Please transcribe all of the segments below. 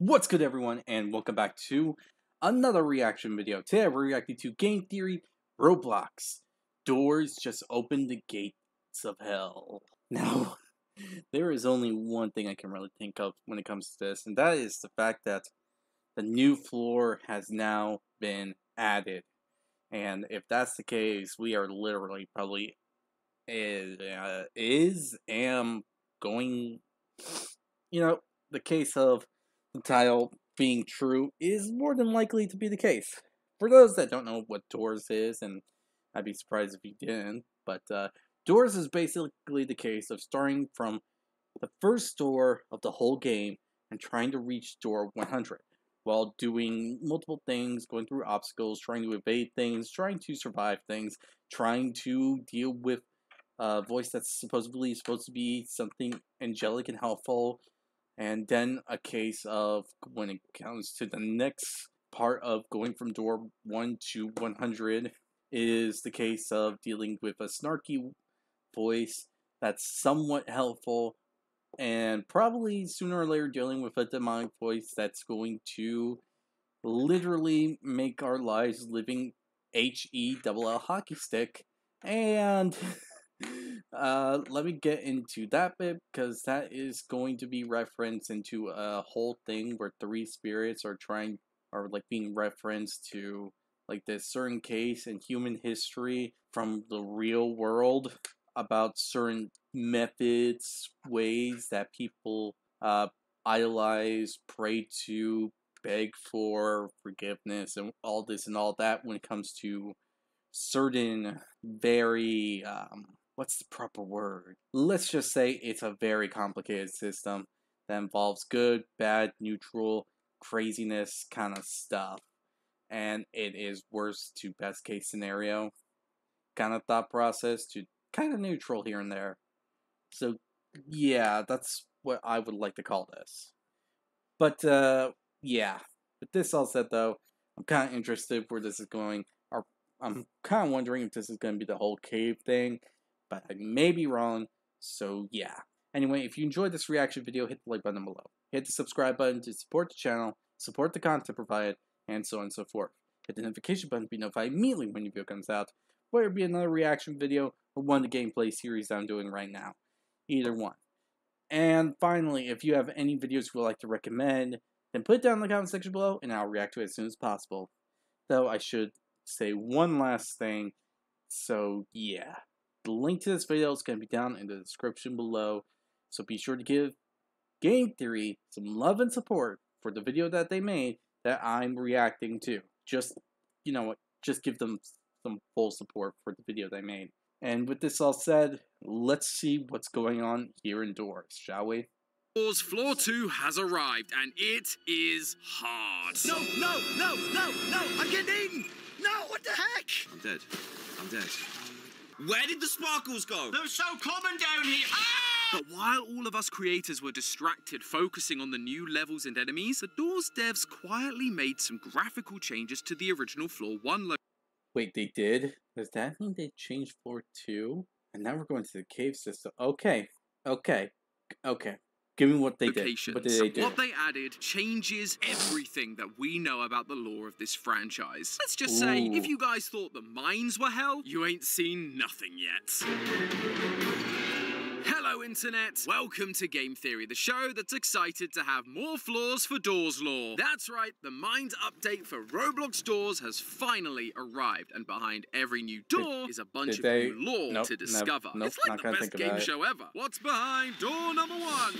What's good, everyone, and welcome back to another reaction video. Today we're reacting to Game Theory Roblox. Doors just open the gates of hell. Now, there is only one thing I can really think of when it comes to this, and that is the fact that the new floor has now been added. And if that's the case, we are literally probably going, the case of the title being true is more than likely to be the case. For those that don't know what Doors is, and I'd be surprised if you didn't, but Doors is basically the case of starting from the first door of the whole game and trying to reach door 100 while doing multiple things, going through obstacles, trying to evade things, trying to survive things, trying to deal with a voice that's supposedly supposed to be something angelic and helpful. And then a case of when it comes to the next part of going from door 1 to 100 is the case of dealing with a snarky voice that's somewhat helpful, and probably sooner or later dealing with a demonic voice that's going to literally make our lives living HELL hockey stick. And let me get into that bit, because that is going to be referenced into a whole thing where three spirits are being referenced to like this certain case in human history from the real world about certain methods, ways that people idolize, pray to, beg for forgiveness, and all this and all that when it comes to certain very what's the proper word? Let's just say it's a very complicated system that involves good, bad, neutral, craziness kind of stuff. And it is worst to best case scenario kind of thought process to kind of neutral here and there. So yeah, that's what I would like to call this. But yeah, with this all said though, I'm kind of interested where this is going. I'm kind of wondering if this is going to be the whole cave thing, but I may be wrong, so yeah. Anyway, if you enjoyed this reaction video, hit the like button below. Hit the subscribe button to support the channel, support the content provided, and so on and so forth. Hit the notification button to be notified immediately when your video comes out, whether it be another reaction video or one of the gameplay series that I'm doing right now. Either one. And finally, if you have any videos you would like to recommend, then put it down in the comment section below, and I'll react to it as soon as possible. Though I should say one last thing, so yeah, the link to this video is going to be down in the description below, so be sure to give Game Theory some love and support for the video that they made that I'm reacting to. Just, just give them some full support for the video they made. And with this all said, let's see what's going on here in Doors, shall we? Floor 2 has arrived, and it is hard. No, I'm getting eaten! No, what the heck? I'm dead. Where did the sparkles go? They're so common down here. Ah! But while all of us creators were distracted focusing on the new levels and enemies, the Doors devs quietly made some graphical changes to the original Floor 1 logo. Wait, they did? Does that mean they changed Floor 2? And now we're going to the cave system. Okay. Give me what they did. What did they do? What they added changes everything that we know about the lore of this franchise. Let's just say, if you guys thought the mines were hell, you ain't seen nothing yet. Hello, Internet. Welcome to Game Theory, the show that's excited to have more floors for Doors lore. That's right, the Minds update for Roblox Doors has finally arrived, and behind every new door is a bunch of new lore to discover. It's like the best game show ever. What's behind door number 1?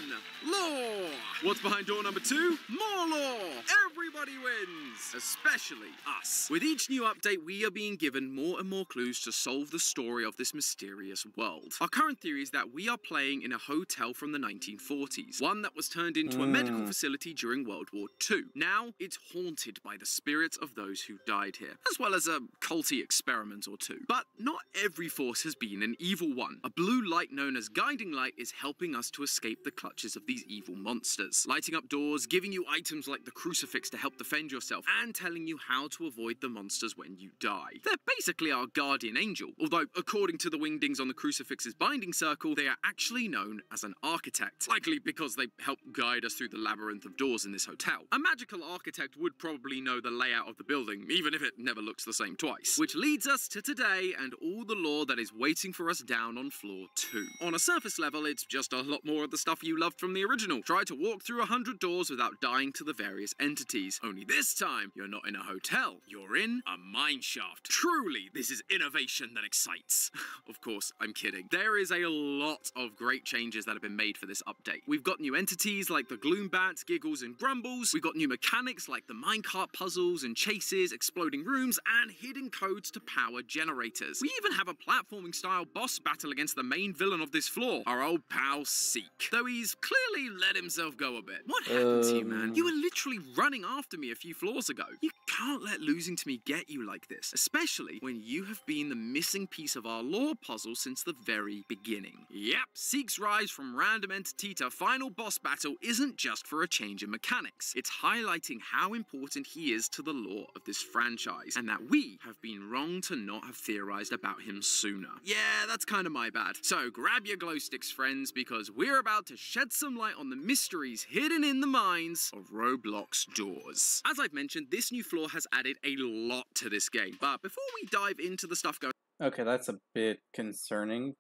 Lore. What's behind door number 2? More lore. Everybody wins, especially us. With each new update, we are being given more and more clues to solve the story of this mysterious world. Our current theory is that we are playing in a hotel from the 1940s, one that was turned into a medical facility during World War II. Now, it's haunted by the spirits of those who died here, as well as a culty experiment or two. But not every force has been an evil one. A blue light known as guiding light is helping us to escape the clutches of these evil monsters, lighting up doors, giving you items like the crucifix to help defend yourself, and telling you how to avoid the monsters when you die. They're basically our guardian angel, although according to the wingdings on the crucifix's binding circle, they are actually actually known as an architect, likely because they helped guide us through the labyrinth of doors in this hotel. A magical architect would probably know the layout of the building, even if it never looks the same twice. Which leads us to today and all the lore that is waiting for us down on floor 2. On a surface level, it's just a lot more of the stuff you loved from the original. Try to walk through 100 doors without dying to the various entities. Only this time, you're not in a hotel, you're in a mineshaft. Truly, this is innovation that excites. Of course, I'm kidding. There is a lot of great changes that have been made for this update. We've got new entities like the Gloom Bats, Giggles, and Grumbles. We've got new mechanics like the minecart puzzles and chases, exploding rooms, and hidden codes to power generators. We even have a platforming style boss battle against the main villain of this floor, our old pal Seek. Though he's clearly let himself go a bit. What happened to you, man? You were literally running after me a few floors ago. You can't let losing to me get you like this, especially when you have been the missing piece of our lore puzzle since the very beginning. Yep, Seek's rise from random entity to final boss battle isn't just for a change in mechanics. It's highlighting how important he is to the lore of this franchise, and that we have been wrong to not have theorized about him sooner. Yeah, that's kind of my bad. So grab your glow sticks, friends, because we're about to shed some light on the mysteries hidden in the minds of Roblox doors. As I've mentioned, this new floor has added a lot to this game, but before we dive into the stuff going Okay, that's a bit concerning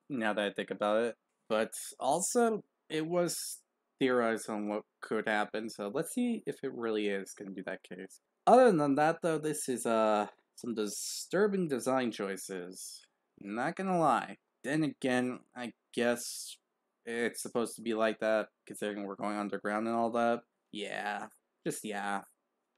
now that I think about it. But also, it was theorized on what could happen, so let's see if it really is going to be that case. Other than that, though, this is some disturbing design choices. Not gonna lie. Then again, I guess it's supposed to be like that, considering we're going underground and all that. Yeah, just yeah.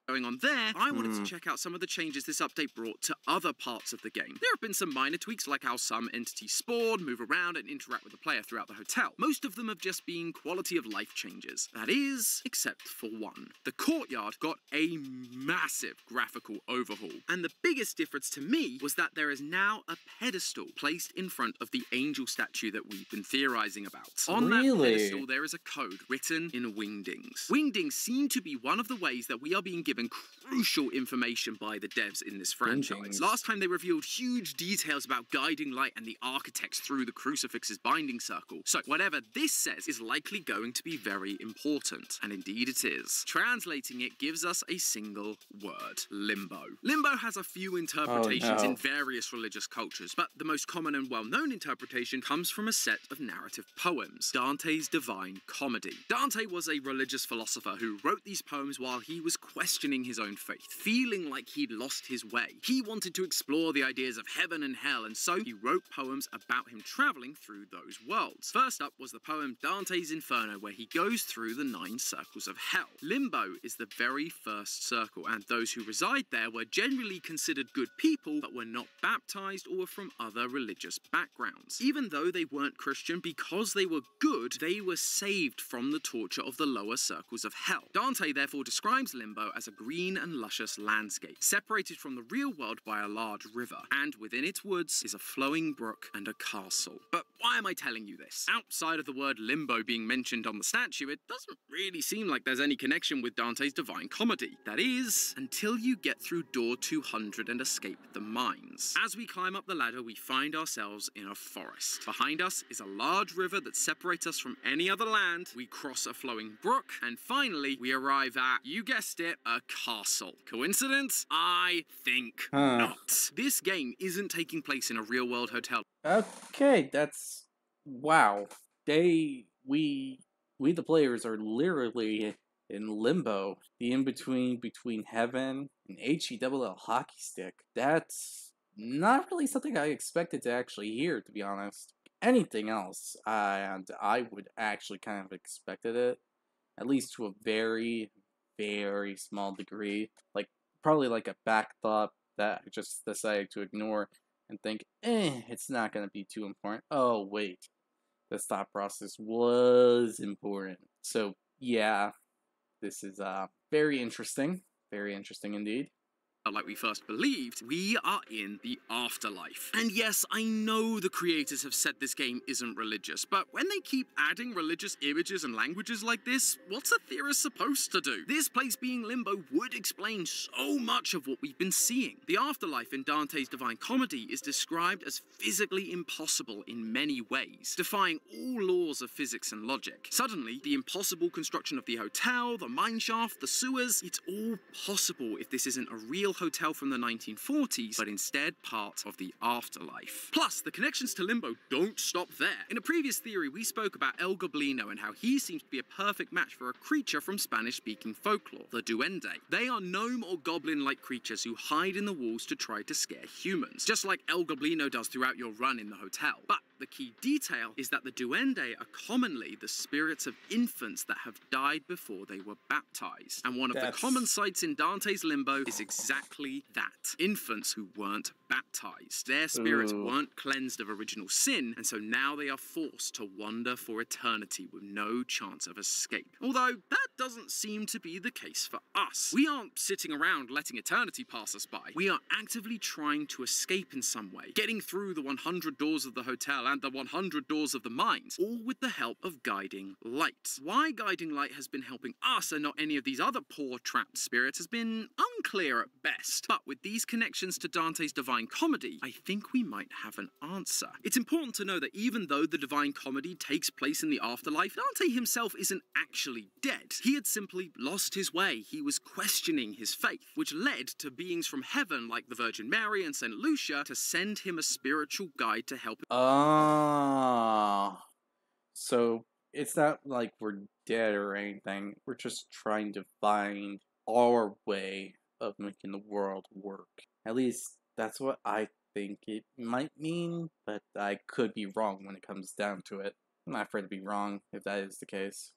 going on there, I wanted to check out some of the changes this update brought to other parts of the game. There have been some minor tweaks like how some entities spawn, move around, and interact with the player throughout the hotel. Most of them have just been quality of life changes. That is, except for one. The courtyard got a massive graphical overhaul, and the biggest difference to me was that there is now a pedestal placed in front of the angel statue that we've been theorizing about. On that pedestal, there is a code written in wingdings. Wingdings seem to be one of the ways that we are being given crucial information by the devs in this franchise. Last time they revealed huge details about guiding light and the architects through the crucifix's binding circle. So whatever this says is likely going to be very important. And indeed it is. Translating it gives us a single word: limbo. Limbo has a few interpretations in various religious cultures, but the most common and well-known interpretation comes from a set of narrative poems, Dante's Divine Comedy. Dante was a religious philosopher who wrote these poems while he was questioning his own faith, feeling like he'd lost his way. He wanted to explore the ideas of heaven and hell, and so he wrote poems about him traveling through those worlds. First up was the poem Dante's Inferno, where he goes through the 9 circles of hell. Limbo is the very first circle, and those who reside there were generally considered good people, but were not baptized or were from other religious backgrounds. Even though they weren't Christian, because they were good, they were saved from the torture of the lower circles of hell. Dante therefore describes Limbo as a green and luscious landscape, separated from the real world by a large river, and within its woods is a flowing brook and a castle. But why am I telling you this? Outside of the word limbo being mentioned on the statue, it doesn't really seem like there's any connection with Dante's Divine Comedy. That is, until you get through door 200 and escape the mines. As we climb up the ladder, we find ourselves in a forest. Behind us is a large river that separates us from any other land. We cross a flowing brook, and finally, we arrive at, you guessed it, a castle. Coincidence? I think not. This game isn't taking place in a real-world hotel. Okay, that's... wow. We the players are literally in limbo. The in-between between heaven and HELL hockey stick. That's not really something I expected to actually hear, to be honest. Anything else, and I would actually kind of expected it, at least to a very, very small degree. Like, probably like a back thought that I just decided to ignore and think, it's not going to be too important. Oh, wait. This thought process was important. So, yeah, this is very interesting. Very interesting indeed. like we first believed, we are in the afterlife. And yes, I know the creators have said this game isn't religious, but when they keep adding religious images and languages like this, what's a theorist supposed to do? This place being limbo would explain so much of what we've been seeing. The afterlife in Dante's Divine Comedy is described as physically impossible in many ways, defying all laws of physics and logic. Suddenly, the impossible construction of the hotel, the mineshaft, the sewers, it's all possible if this isn't a real hotel from the 1940s, but instead part of the afterlife. Plus, the connections to Limbo don't stop there. In a previous theory, we spoke about El Goblino and how he seems to be a perfect match for a creature from Spanish-speaking folklore, the Duende. They are gnome or goblin-like creatures who hide in the walls to try to scare humans, just like El Goblino does throughout your run in the hotel. But the key detail is that the Duende are commonly the spirits of infants that have died before they were baptized. And one of the common sights in Dante's Limbo is exactly that. Infants who weren't baptized. Their spirits weren't cleansed of original sin, and so now they are forced to wander for eternity with no chance of escape. Although that doesn't seem to be the case for us. We aren't sitting around letting eternity pass us by. We are actively trying to escape in some way, getting through the 100 doors of the hotel and the 100 doors of the mines, all with the help of guiding light. Why guiding light has been helping us and not any of these other poor trapped spirits has been unclear at best. But with these connections to Dante's Divine Comedy, I think we might have an answer. It's important to know that even though the Divine Comedy takes place in the afterlife, Dante himself isn't actually dead. He had simply lost his way. He was questioning his faith, which led to beings from heaven like the Virgin Mary and St. Lucia to send him a spiritual guide to help him. So it's not like we're dead or anything. We're just trying to find our way of making the world work. At least that's what I think it might mean, but I could be wrong when it comes down to it. I'm not afraid to be wrong if that is the case.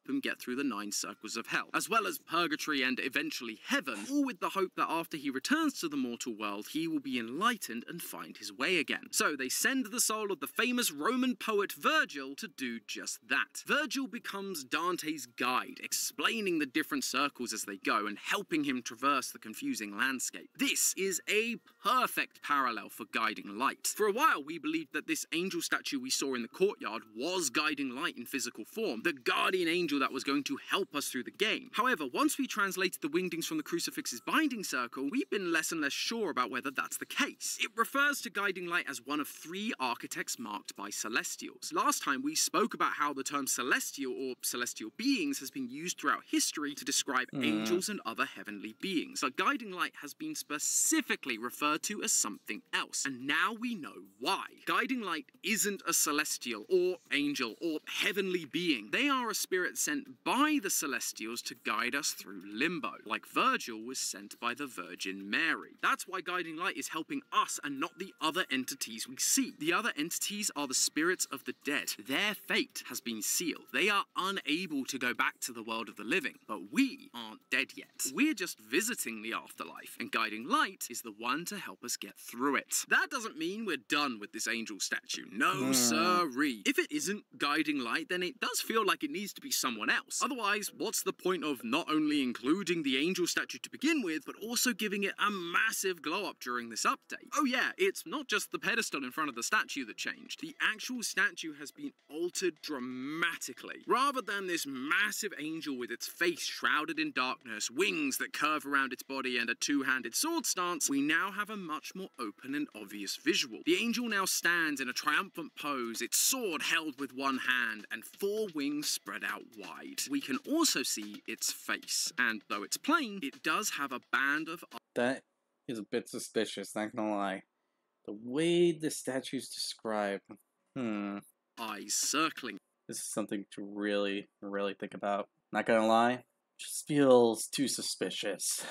Him get through the 9 circles of hell, as well as purgatory and eventually heaven, all with the hope that after he returns to the mortal world, he will be enlightened and find his way again. So they send the soul of the famous Roman poet Virgil to do just that. Virgil becomes Dante's guide, explaining the different circles as they go and helping him traverse the confusing landscape. This is a perfect parallel for guiding light. For a while, we believed that this angel statue we saw in the courtyard was guiding light in physical form, the guardian angel that was going to help us through the game. However, once we translated the wingdings from the crucifix's binding circle, we've been less and less sure about whether that's the case. It refers to guiding light as one of 3 architects marked by celestials. Last time we spoke about how the term celestial or celestial beings has been used throughout history to describe angels and other heavenly beings, but guiding light has been specifically referred to as something else, and now we know why. Guiding light isn't a celestial or angel or heavenly being. They are a spirit sent by the celestials to guide us through limbo, like Virgil was sent by the Virgin Mary. That's why guiding light is helping us and not the other entities we see. The other entities are the spirits of the dead. Their fate has been sealed. They are unable to go back to the world of the living, but we aren't dead yet. We're just visiting the afterlife, and guiding light is the one to help us get through it. That doesn't mean we're done with this angel statue. No, sirree. If it isn't guiding light, then it does feel like it needs to be someone else. Otherwise, what's the point of not only including the angel statue to begin with, but also giving it a massive glow up during this update? Oh yeah, it's not just the pedestal in front of the statue that changed. The actual statue has been altered dramatically. Rather than this massive angel with its face shrouded in darkness, wings that curve around its body, and a 2-handed sword stance, we now have a much more open and obvious visual. The angel now stands in a triumphant pose, its sword held with one hand, and 4 wings spread out wide. We can also see its face, and though it's plain, it does have a band of... That is a bit suspicious, not gonna lie. The way the statue's described, eyes circling. This is something to really think about. Not gonna lie, just feels too suspicious.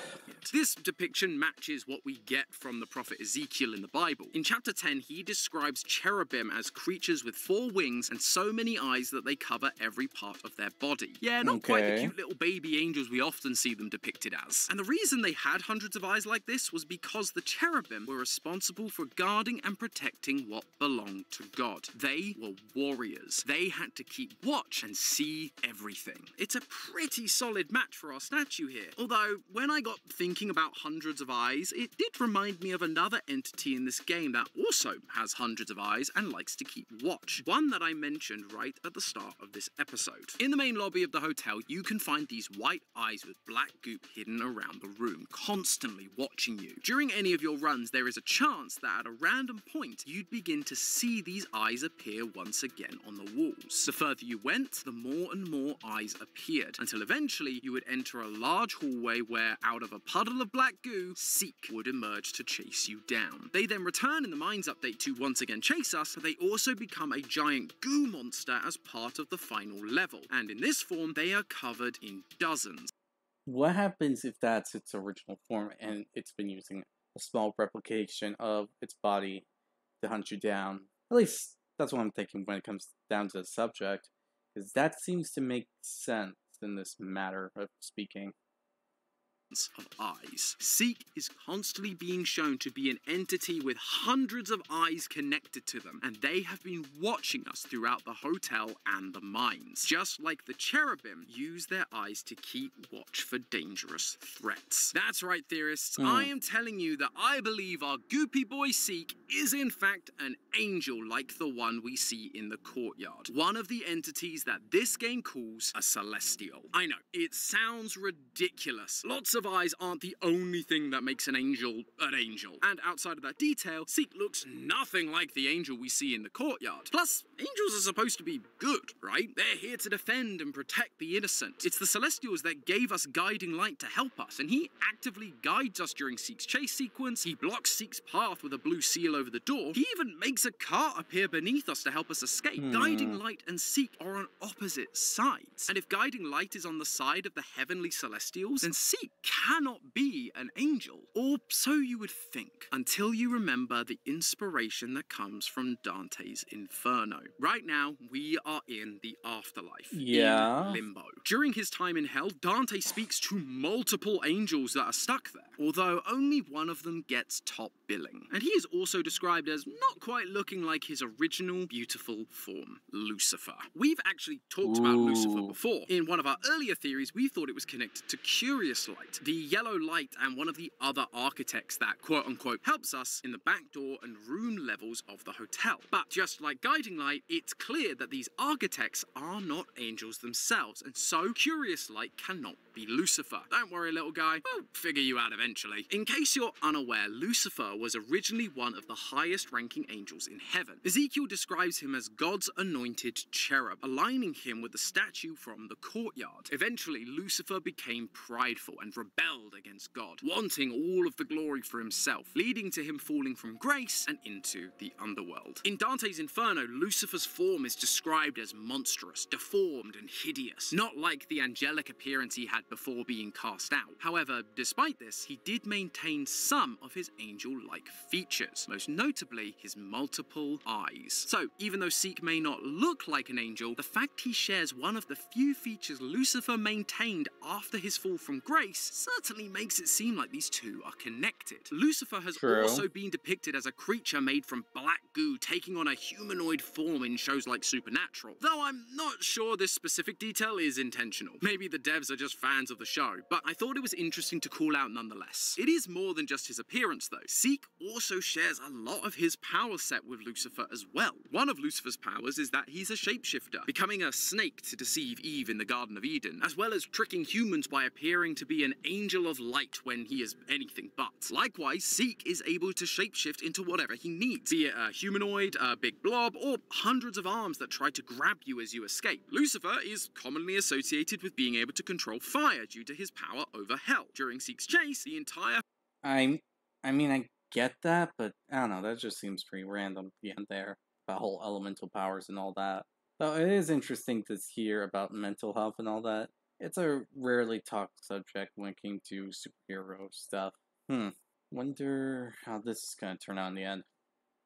This depiction matches what we get from the prophet Ezekiel in the Bible. In chapter 10, he describes cherubim as creatures with 4 wings and so many eyes that they cover every part of their body. Yeah, not quite the cute little baby angels we often see them depicted as. And the reason they had hundreds of eyes like this was because the cherubim were responsible for guarding and protecting what belonged to God. They were warriors. They had to keep watch and see everything. It's a pretty solid match for our statue here. Although, when I got thinking about hundreds of eyes, it did remind me of another entity in this game that also has hundreds of eyes and likes to keep watch. One that I mentioned right at the start of this episode. In the main lobby of the hotel, you can find these white eyes with black goop hidden around the room, constantly watching you. During any of your runs, there is a chance that at a random point, you'd begin to see these eyes appear once again on the walls. The further you went, the more and more eyes appeared, until eventually you would enter a large hallway where, out of a puddle of black goo, Seek would emerge to chase you down. They then return in the Minds update to once again chase us, but they also become a giant goo monster as part of the final level, and in this form, they are covered in dozens. What happens if that's its original form and it's been using a small replication of its body to hunt you down? At least that's what I'm thinking when it comes down to the subject, because that seems to make sense in this matter of speaking. Of eyes. Seek is constantly being shown to be an entity with hundreds of eyes connected to them, and they have been watching us throughout the hotel and the mines. Just like the cherubim use their eyes to keep watch for dangerous threats. That's right, theorists. I am telling you that I believe our goopy boy Seek is in fact an angel like the one we see in the courtyard. One of the entities that this game calls a celestial. I know, it sounds ridiculous. Lots of eyes aren't the only thing that makes an angel an angel. And outside of that detail, Seek looks nothing like the angel we see in the courtyard. Plus, angels are supposed to be good, right? They're here to defend and protect the innocent. It's the Celestials that gave us guiding light to help us, and he actively guides us during Seek's chase sequence. He blocks Seek's path with a blue seal over the door. He even makes a cart appear beneath us to help us escape. Guiding light and Seek are on opposite sides. And if guiding light is on the side of the heavenly Celestials, then Seek cannot be an angel. Or so you would think, until you remember the inspiration that comes from Dante's Inferno. Right now, we are in the afterlife, in limbo. During his time in hell, Dante speaks to multiple angels that are stuck there, although only one of them gets top billing. And he is also described as not quite looking like his original beautiful form, Lucifer. We've actually talked about Lucifer before. In one of our earlier theories, we thought it was connected to Curious Light, the yellow light and one of the other architects that quote-unquote helps us in the back door and room levels of the hotel. But just like Guiding Light, it's clear that these architects are not angels themselves, and so Curious Light cannot be Lucifer. Don't worry, little guy, we'll figure you out eventually. In case you're unaware, Lucifer was originally one of the highest ranking angels in heaven. Ezekiel describes him as God's anointed cherub, aligning him with the statue from the courtyard. Eventually, Lucifer became prideful and rebelled against God, wanting all of the glory for himself, leading to him falling from grace and into the underworld. In Dante's Inferno, Lucifer's form is described as monstrous, deformed, and hideous, not like the angelic appearance he had before being cast out. However, despite this, he did maintain some of his angel-like features, most notably his multiple eyes. So, even though Seek may not look like an angel, the fact he shares one of the few features Lucifer maintained after his fall from grace certainly makes it seem like these two are connected. Lucifer has also been depicted as a creature made from black goo, taking on a humanoid form in shows like Supernatural, though I'm not sure this specific detail is intentional. Maybe the devs are just fans of the show, but I thought it was interesting to call out nonetheless. It is more than just his appearance though. Seek also shares a lot of his power set with Lucifer as well. One of Lucifer's powers is that he's a shapeshifter, becoming a snake to deceive Eve in the Garden of Eden, as well as tricking humans by appearing to be an angel of light when he is anything but. Likewise, Seek is able to shapeshift into whatever he needs, be it a humanoid, a big blob, or hundreds of arms that try to grab you as you escape. Lucifer is commonly associated with being able to control fire due to his power over hell. During Seek's chase, the entire... I mean, I get that, but I don't know, that just seems pretty random at the end there, about whole elemental powers and all that. Though it is interesting to hear about mental health and all that. It's a rarely talked subject when it came to superhero stuff. Wonder how this is gonna turn out in the end.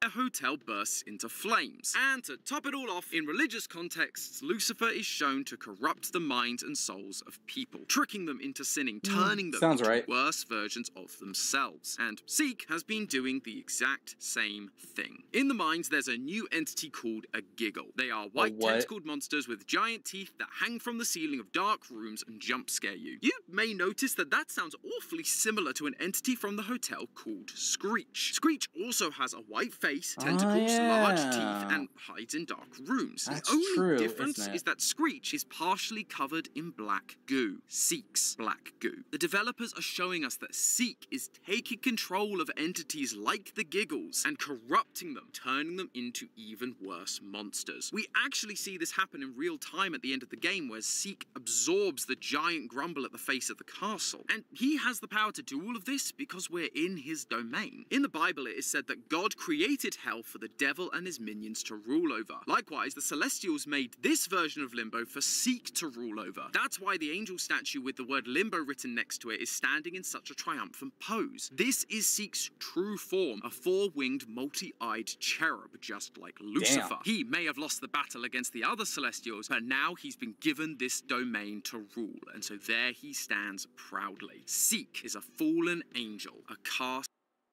a hotel bursts into flames. And to top it all off, in religious contexts, Lucifer is shown to corrupt the minds and souls of people, tricking them into sinning, turning them Sounds into right. worse versions of themselves. And Seek has been doing the exact same thing. In the mines, there's a new entity called a giggle. They are white what? tentacled monsters with giant teeth that hang from the ceiling of dark rooms and jump scare you. You may notice that sounds awfully similar to an entity from the hotel called Screech. Screech also has a white face, tentacles, large teeth, and hides in dark rooms. That's the only true, difference isn't it? is that Screech is partially covered in black goo. Seek's black goo. The developers are showing us that Seek is taking control of entities like the Giggles and corrupting them, turning them into even worse monsters. We actually see this happen in real time at the end of the game, where Seek absorbs the giant grumble at the face of the castle. And he has the power to do all of this because we're in his domain. In the Bible, it is said that God created hell for the devil and his minions to rule over. Likewise, the Celestials made this version of Limbo for Seek to rule over. That's why the angel statue with the word Limbo written next to it is standing in such a triumphant pose. This is Seek's true form, a four-winged, multi-eyed cherub, just like Lucifer. Damn. He may have lost the battle against the other Celestials, but now he's been given this domain to rule, and so there he stands proudly. Seek is a fallen angel, a cast.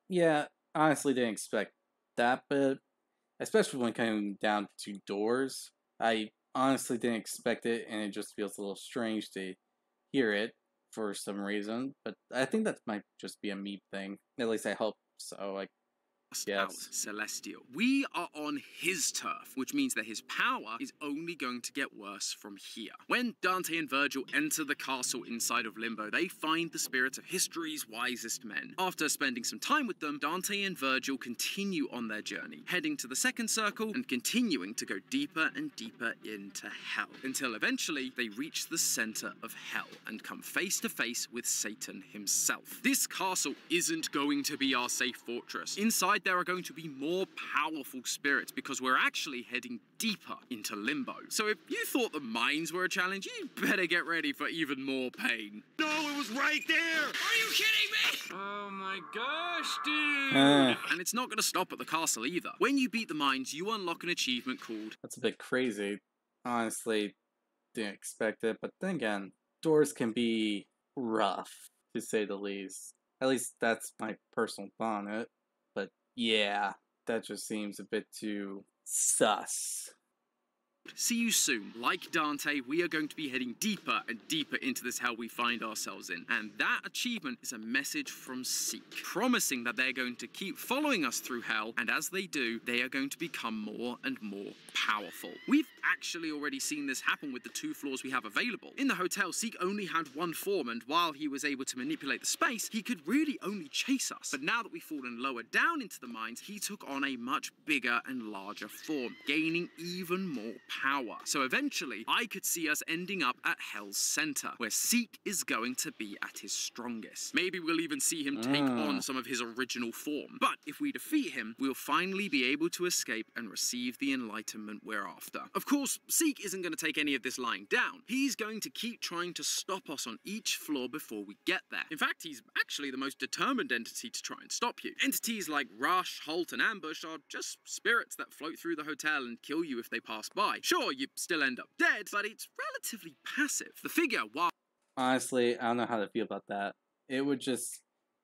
Yeah, honestly didn't expect that, but especially when coming down to doors, I honestly didn't expect it, and it just feels a little strange to hear it for some reason. But I think that might just be a me thing. At least I hope so. Like, Out Celestial. We are on his turf, which means that his power is only going to get worse from here. When Dante and Virgil enter the castle inside of Limbo, they find the spirits of history's wisest men. After spending some time with them, Dante and Virgil continue on their journey, heading to the second circle and continuing to go deeper and deeper into hell, until eventually they reach the center of hell and come face to face with Satan himself. This castle isn't going to be our safe fortress. Inside there are going to be more powerful spirits because we're actually heading deeper into Limbo. So if you thought the mines were a challenge, you better get ready for even more pain. No, it was right there! Are you kidding me? Oh my gosh, dude! And it's not going to stop at the castle either. When you beat the mines, you unlock an achievement called that's a bit crazy. Honestly, didn't expect it, but then again, doors can be rough, to say the least. At least that's my personal thought on it. But yeah, that just seems a bit too sus. See you soon. Like Dante, we are going to be heading deeper and deeper into this hell we find ourselves in. And that achievement is a message from Seek, promising that they're going to keep following us through hell, and as they do, they are going to become more and more powerful. We've actually already seen this happen with the 2 floors we have available. In the hotel, Seek only had one form, and while he was able to manipulate the space, he could really only chase us. But now that we've fallen lower down into the mines, he took on a much bigger and larger form, gaining even more power. So eventually, I could see us ending up at Hell's center, where Seek is going to be at his strongest. Maybe we'll even see him take on some of his original form. But if we defeat him, we'll finally be able to escape and receive the enlightenment we're after. Of course, Seek isn't going to take any of this lying down. He's going to keep trying to stop us on each floor before we get there. In fact, he's actually the most determined entity to try and stop you. Entities like Rush, Halt, and Ambush are just spirits that float through the hotel and kill you if they pass by. Sure, you still end up dead, but it's relatively passive. The figure, while Honestly, I don't know how to feel about that. It would just,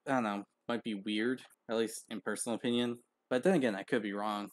I don't know, might be weird, at least in personal opinion. But then again, I could be wrong.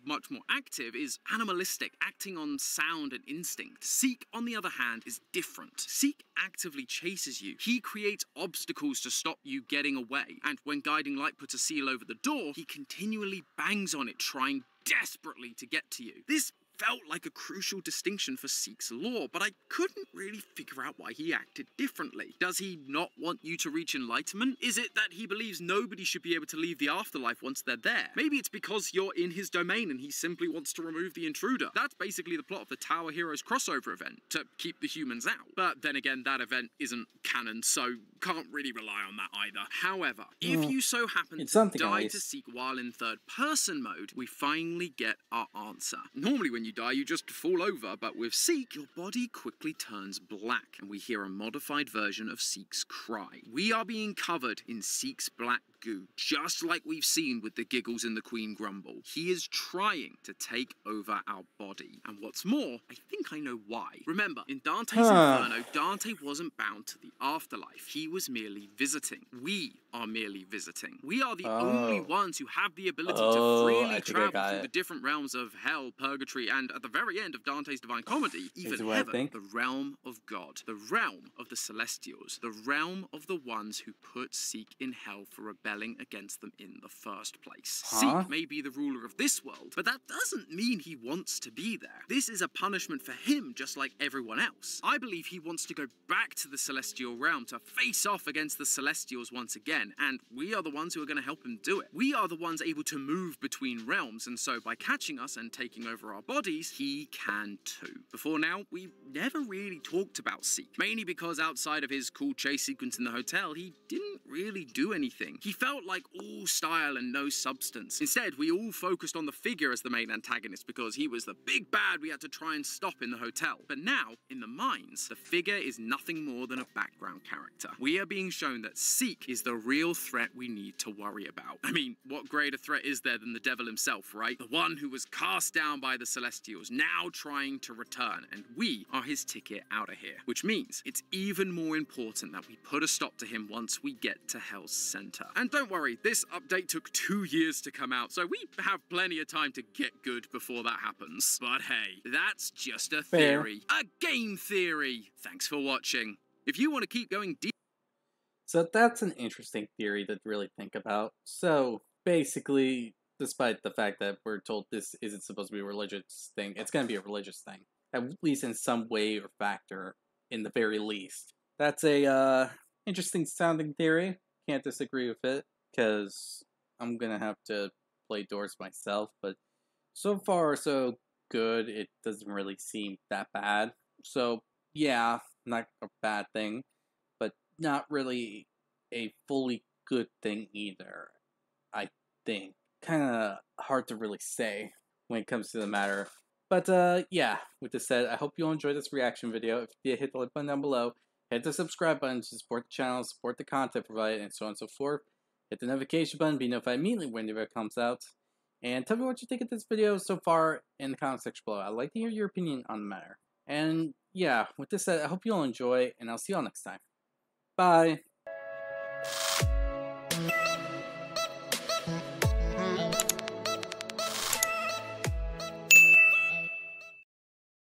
much more active, is animalistic, acting on sound and instinct. Seek, on the other hand, is different. Seek actively chases you. He creates obstacles to stop you getting away, and when Guiding Light puts a seal over the door, he continually bangs on it, trying desperately to get to you. This felt like a crucial distinction for Seek's lore, but I couldn't really figure out why he acted differently. Does he not want you to reach enlightenment? Is it that he believes nobody should be able to leave the afterlife once they're there? Maybe it's because you're in his domain and he simply wants to remove the intruder. That's basically the plot of the Tower Heroes crossover event, to keep the humans out. But then again, that event isn't canon, so can't really rely on that either. However, if you so happen to die to Seek while in third-person mode, we finally get our answer. Normally when you you die, you just fall over, but with Seek, your body quickly turns black, and we hear a modified version of Seek's cry. We are being covered in Seek's black goo, just like we've seen with the Giggles and the Queen Grumble. He is trying to take over our body. And what's more, I think I know why. Remember, in Dante's Inferno, Dante wasn't bound to the afterlife. He was merely visiting. We are merely visiting. We are the only ones who have the ability to freely travel through the different realms of hell, purgatory, and at the very end of Dante's Divine Comedy, even heaven, the realm of God, the realm of the Celestials, the realm of the ones who put Seek in hell for rebelling against them in the first place. Seek may be the ruler of this world, but that doesn't mean he wants to be there. This is a punishment for him, just like everyone else. I believe he wants to go back to the Celestial realm to face off against the Celestials once again, and we are the ones who are going to help him do it. We are the ones able to move between realms, and so by catching us and taking over our bodies, he can too. Before now, we never really talked about Seek, mainly because outside of his cool chase sequence in the hotel, he didn't really do anything. He felt like all style and no substance. Instead, we all focused on the figure as the main antagonist because he was the big bad we had to try and stop in the hotel. But now, in the mines, the figure is nothing more than a background character. We are being shown that Seek is the real threat we need to worry about. I mean, what greater threat is there than the devil himself, right? The one who was cast down by the Celestials, now trying to return, and we are his ticket out of here. Which means it's even more important that we put a stop to him once we get to Hell's Center. And don't worry, this update took 2 years to come out, so we have plenty of time to get good before that happens. But hey, that's just a theory. A game theory! Thanks for watching. If you want to keep going deep... So that's an interesting theory to really think about. So basically, despite the fact that we're told this isn't supposed to be a religious thing, it's going to be a religious thing. At least in some way or factor, in the very least. That's a interesting sounding theory. Can't disagree with it, because I'm going to have to play Doors myself, but so far so good, it doesn't really seem that bad. So yeah, not a bad thing, but not really a fully good thing either, I think. Kind of hard to really say when it comes to the matter. But yeah, with this said, I hope you all enjoyed this reaction video. If you did, hit the like button down below. Hit the subscribe button to support the channel, support the content provided, and so on and so forth. Hit the notification button, be notified immediately when the video comes out. And tell me what you think of this video so far in the comment section below. I'd like to hear your opinion on the matter. And yeah, with this said, I hope you all enjoy, and I'll see you all next time. Bye!